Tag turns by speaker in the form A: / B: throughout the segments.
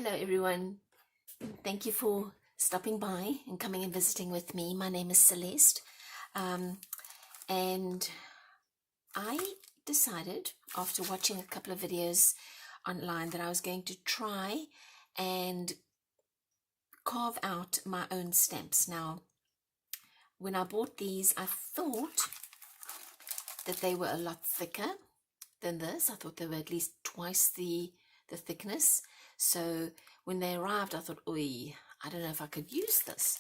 A: Hello everyone, thank you for stopping by and coming and visiting with me. My name is Celeste, and I decided after watching a couple of videos online that I was going to try and carve out my own stamps. Now, when I bought these, I thought that they were a lot thicker than this. I thought they were at least twice the thickness. So when they arrived, I thought, oi, I don't know if I could use this,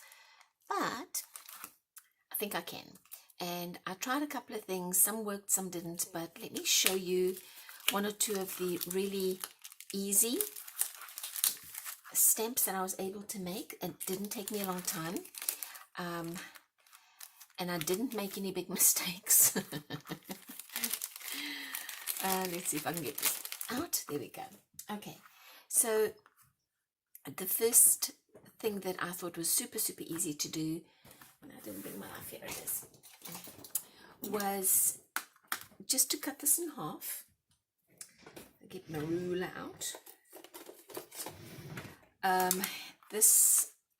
A: but I think I can. And I tried a couple of things. Some worked, some didn't, but let me show you one or two of the really easy stamps that I was able to make. It didn't take me a long time. And I didn't make any big mistakes. Let's see if I can get this out. There we go. Okay, so the first thing that I thought was super easy to do, and I didn't bring my knife, here it is, was just to cut this in half. I'll get my ruler out.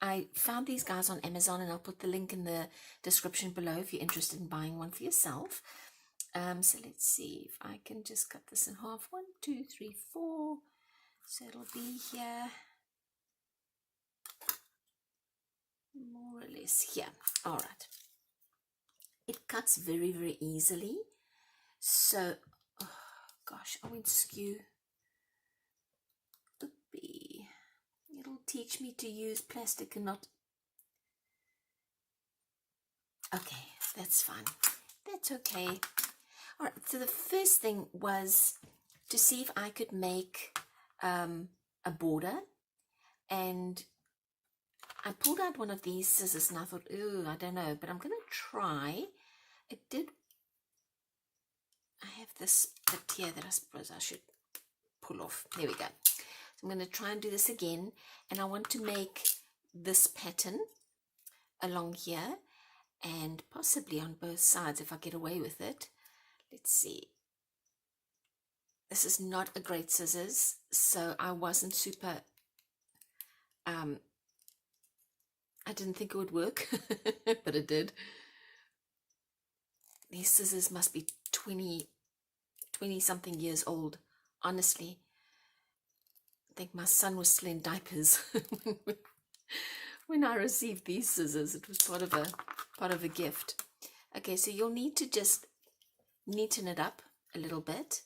A: I found these guys on Amazon, and I'll put the link in the description below if you're interested in buying one for yourself. So let's see if I can just cut this in half. 1, 2, 3, 4. So it'll be here, more or less here. All right. It cuts very easily. So, oh gosh, I went skew. Oopie. It'll teach me to use plastic and not. Okay, that's fine. That's okay. All right, so the first thing was to see if I could make a border, and I pulled out one of these scissors and I thought, ooh, I don't know, but I'm going to try. I have this bit here that I suppose I should pull off. There we go. So I'm going to try and do this again, and I want to make this pattern along here and possibly on both sides if I get away with it. Let's see. This is not a great scissors, so I wasn't super, I didn't think it would work, but it did. These scissors must be 20 something years old, honestly. I think my son was still in diapers when I received these scissors. It was part of a gift. Okay, so you'll need to just neaten it up a little bit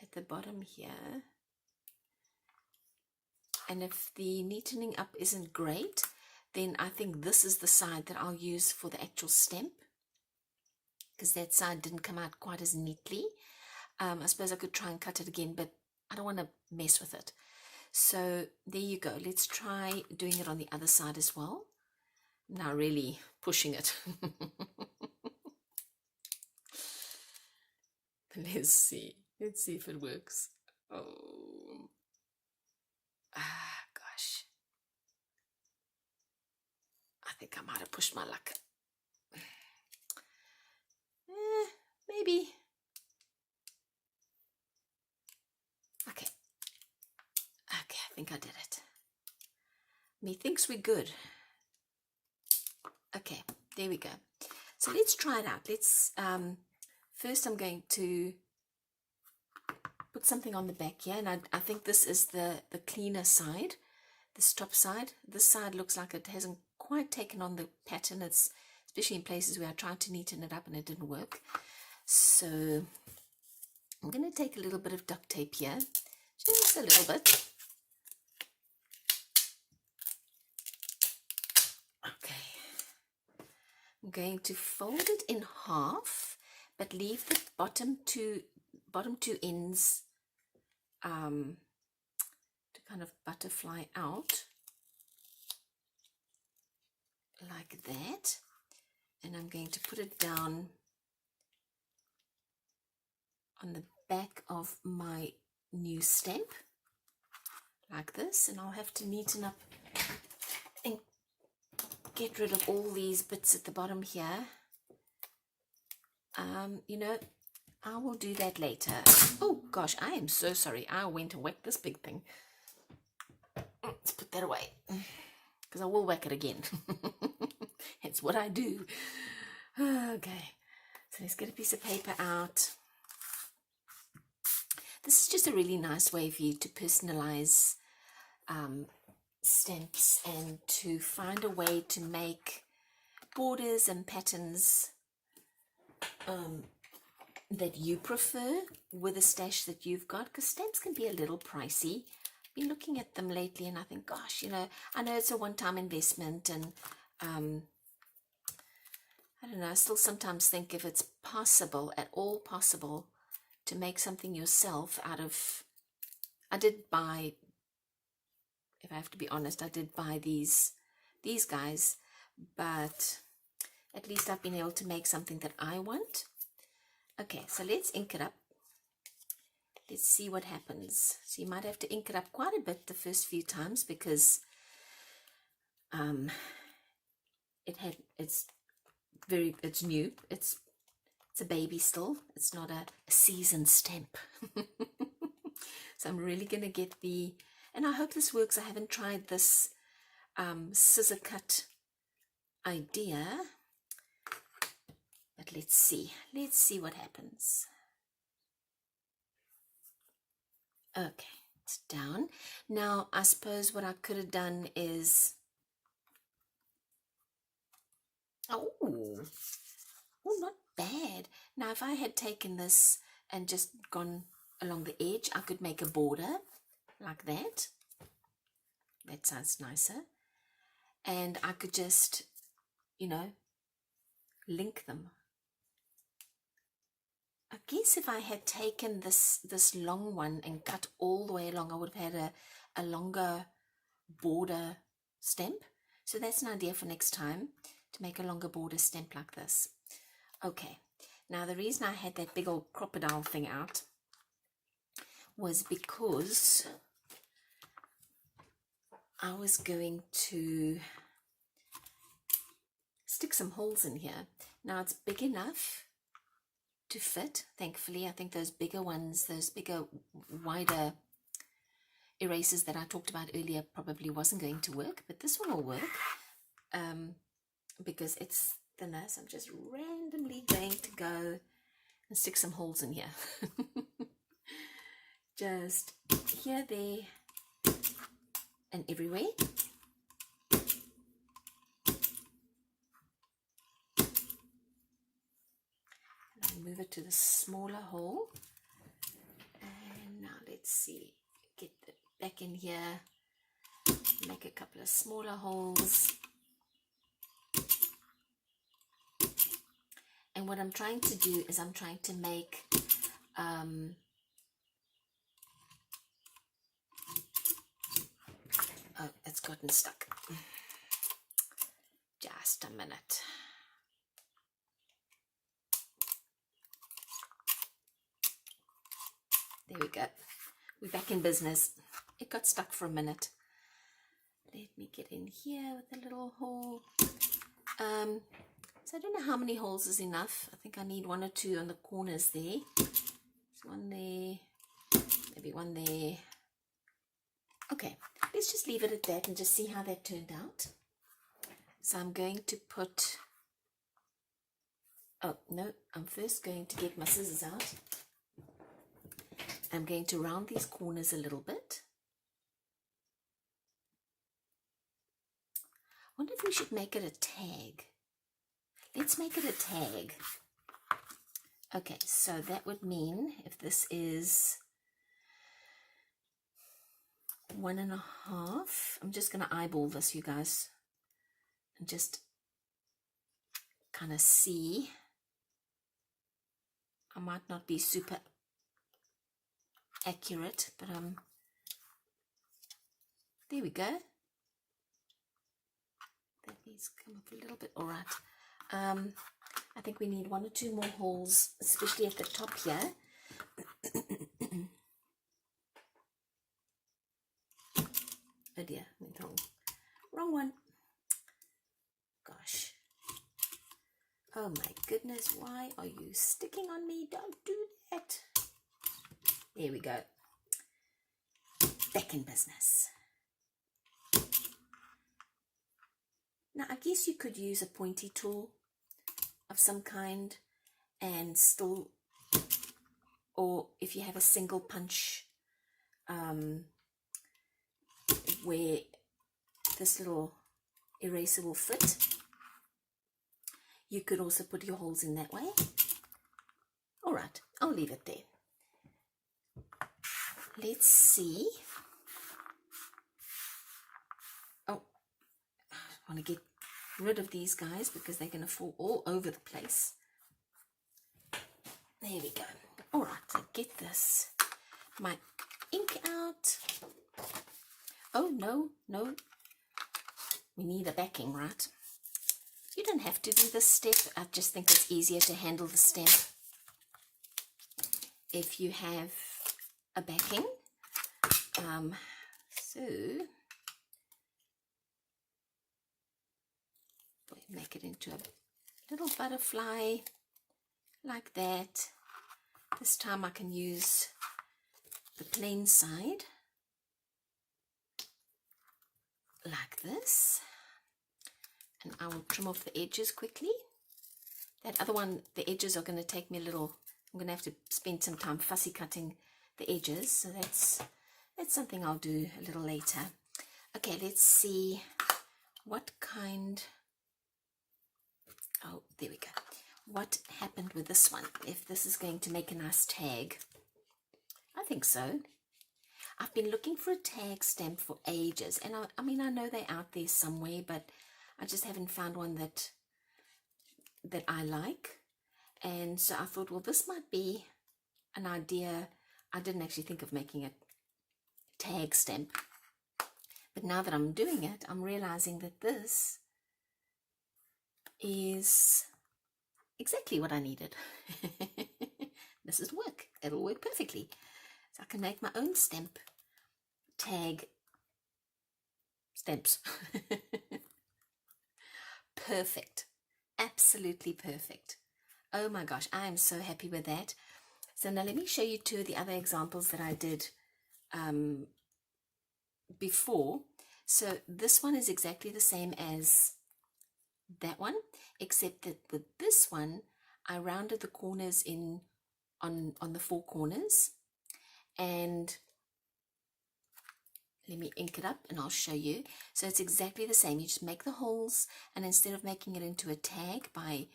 A: at the bottom here. And if the neatening up isn't great, then I think this is the side that I'll use for the actual stamp, because that side didn't come out quite as neatly. I suppose I could try and cut it again, but I don't want to mess with it. So there you go. Let's try doing it on the other side as well. Now really pushing it. Let's see if it works. Oh, gosh, I think I might have pushed my luck. Maybe. Okay, I think I did it. Methinks we're good. Okay, there we go. So let's try it out. Let's first I'm going to put something on the back here, and I think this is the cleaner side, this top side. This side looks like it hasn't quite taken on the pattern. It's especially in places where I tried to neaten it up and it didn't work. So I'm going to take a little bit of duct tape here, just a little bit. Okay, I'm going to fold it in half, but leave the bottom two ends to kind of butterfly out like that, and I'm going to put it down on the back of my new stamp like this, and I'll have to neaten up and get rid of all these bits at the bottom here. You know, I will do that later. Oh gosh, I am so sorry. I went and whacked this big thing. Let's put that away, because I will whack it again. It's what I do. Okay, so let's get a piece of paper out. This is just a really nice way for you to personalize stamps and to find a way to make borders and patterns that you prefer with a stash that you've got, because stamps can be a little pricey. I've been looking at them lately and I think, gosh, you know, I know it's a one-time investment, and I don't know, I still sometimes think if it's possible, at all possible, to make something yourself out of, I did buy, if I have to be honest, I did buy these guys, but at least I've been able to make something that I want. Okay, so let's ink it up. Let's see what happens. So you might have to ink it up quite a bit the first few times, because it's new. It's a baby still. It's not a seasoned stamp. So I'm really going to get and I hope this works. I haven't tried this scissor cut idea, but let's see what happens. Okay, it's down. Now I suppose what I could have done is, oh, not bad. Now if I had taken this and just gone along the edge, I could make a border like that. That sounds nicer. And I could just, you know, link them. I guess if I had taken this long one and cut all the way along, I would have had a longer border stamp. So that's an idea for next time, to make a longer border stamp like this. Okay, now the reason I had that big old crocodile thing out was because I was going to stick some holes in here. Now it's big enough to fit, thankfully. I think those bigger ones, those bigger, wider erasers that I talked about earlier probably wasn't going to work, but this one will work because it's thinner. So I'm just randomly going to go and stick some holes in here. Just here, there, and everywhere. Move it to the smaller hole, and now let's see, get it back in here, make a couple of smaller holes. And what I'm trying to do is I'm trying to make oh, it's gotten stuck. Just a minute. There we go. We're back in business. It got stuck for a minute. Let me get in here with a little hole. So I don't know how many holes is enough. I think I need 1 or 2 on the corners there. There's one there, maybe one there. Okay, let's just leave it at that and just see how that turned out. So I'm going to put, oh no, I'm first going to get my scissors out. I'm going to round these corners a little bit. I wonder if we should make it a tag. Let's make it a tag. Okay, so that would mean if this is 1.5, I'm just going to eyeball this, you guys, and just kind of see. I might not be super accurate, but there we go. That needs to come up a little bit. All right. I think we need 1 or 2 more holes, especially at the top here. Oh dear, went wrong one. Gosh. Oh Oh my goodness, why are you sticking on me? Don't do that. There we go. Back in business. Now, I guess you could use a pointy tool of some kind and still, or if you have a single punch where this little eraser will fit, you could also put your holes in that way. All right, I'll leave it there. Let's see. Oh, I want to get rid of these guys because they're going to fall all over the place. There we go. All right, so get this, my ink out. Oh, no, we need a backing, right? You don't have to do this step. I just think it's easier to handle the stamp if you have a backing. So we'll make it into a little butterfly like that. This time I can use the plain side like this, and I will trim off the edges quickly. That other one, the edges are going to take me a little, I'm going to have to spend some time fussy cutting the edges, so that's something I'll do a little later. Okay, let's see what kind, oh, there we go. What happened with this one? If this is going to make a nice tag. I think so. I've been looking for a tag stamp for ages, and I mean, I know they're out there somewhere, but I just haven't found one that I like. And so I thought, well, this might be an idea. I didn't actually think of making a tag stamp, but now that I'm doing it, I'm realizing that this is exactly what I needed. This is work. It'll work perfectly. So I can make my own tag stamps. Perfect. Absolutely perfect. Oh my gosh, I am so happy with that. So now let me show you two of the other examples that I did before. So this one is exactly the same as that one, except that with this one, I rounded the corners in on the four corners. And let me ink it up and I'll show you. So it's exactly the same. You just make the holes, and instead of making it into a tag by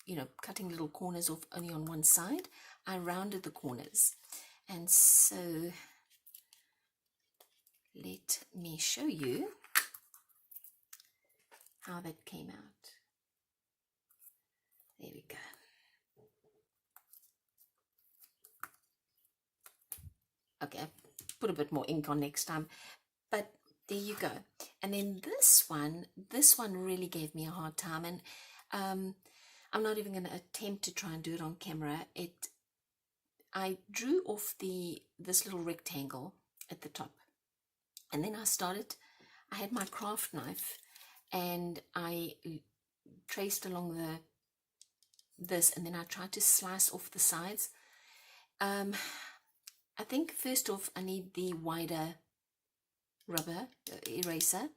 A: you know, cutting little corners off only on one side, I rounded the corners. And so let me show you how that came out. There we go. Okay, I'll put a bit more ink on next time, but there you go. And then this one really gave me a hard time, and I'm not even going to attempt to try and do it on camera. I drew off this little rectangle at the top, and then I had my craft knife, and I traced along this, and then I tried to slice off the sides. I think first off I need the wider rubber eraser,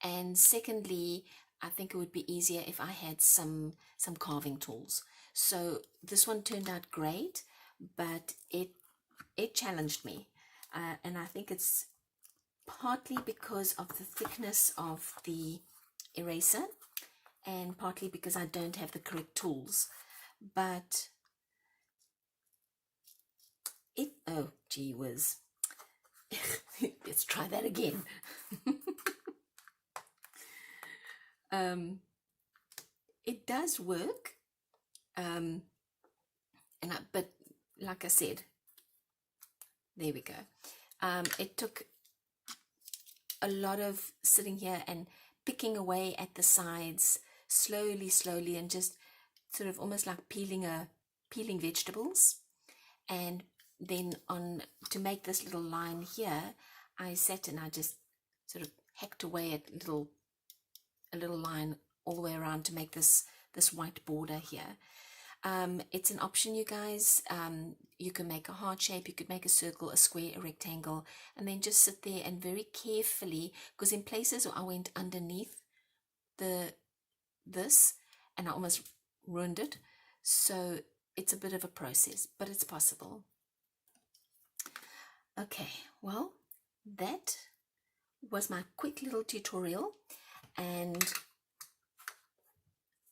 A: and secondly I think it would be easier if I had some carving tools. So this one turned out great, but it challenged me, and I think it's partly because of the thickness of the eraser and partly because I don't have the correct tools. But oh gee whiz. Let's try that again. It does work, but like I said, there we go. It took a lot of sitting here and picking away at the sides slowly, and just sort of almost like peeling vegetables. And then to make this little line here, I sat and I just sort of hacked away at a little line all the way around to make this this white border here. It's an option, you guys. You can make a heart shape, you could make a circle, a square, a rectangle, and then just sit there and very carefully, because in places I went underneath this and I almost ruined it. So it's a bit of a process, but it's possible. Okay, well, that was my quick little tutorial, and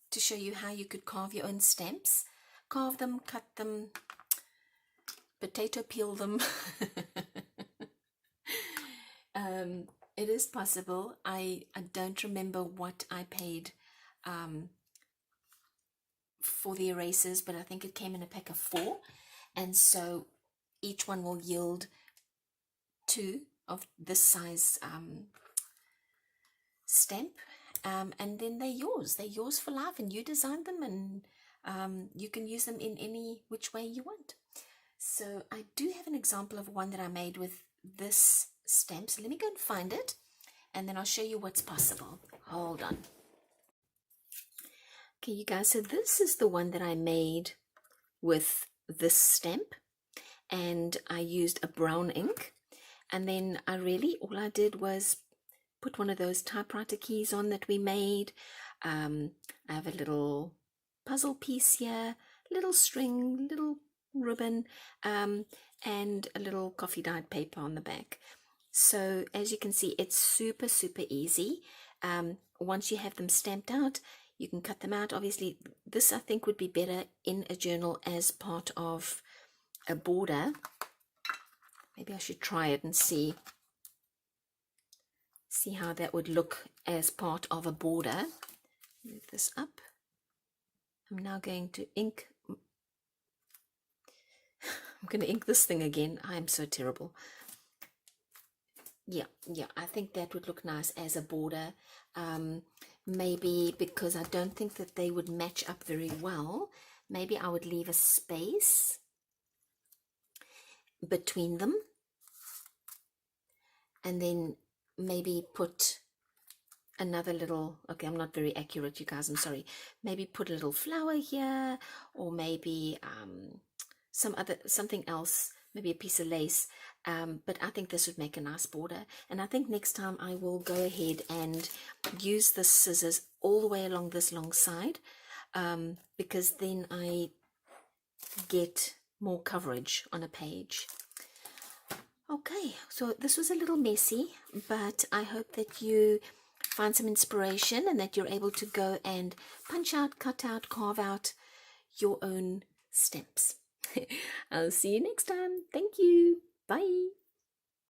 A: to show you how you could carve your own stamps. Carve them, cut them, potato peel them. It is possible. I don't remember what I paid for the erasers, but I think it came in a pack of 4, and so each one will yield 2 of this size stamp, and then they're yours for life, and you designed them, and you can use them in any which way you want. So I do have an example of one that I made with this stamp, so let me go and find it, and then I'll show you what's possible. Hold on. Okay, you guys, so this is the one that I made with this stamp, and I used a brown ink, and then all I did was put one of those typewriter keys on that we made. I have a little puzzle piece here, little string, little ribbon, and a little coffee dyed paper on the back. So as you can see, it's super easy. Once you have them stamped out, you can cut them out. Obviously, this I think would be better in a journal as part of a border. Maybe I should try it and see how that would look as part of a border. Move this up. I'm now going to ink. I'm going to ink this thing again. I'm so terrible. Yeah, I think that would look nice as a border. Maybe because I don't think that they would match up very well, maybe I would leave a space between them, and then maybe put another little, okay, I'm not very accurate, you guys, I'm sorry, maybe put a little flower here, or maybe something else, maybe a piece of lace, but I think this would make a nice border. And I think next time I will go ahead and use the scissors all the way along this long side, because then I get more coverage on a page. Okay, so this was a little messy, but I hope that you find some inspiration and that you're able to go and punch out, cut out, carve out your own stamps. I'll see you next time. Thank you. Bye.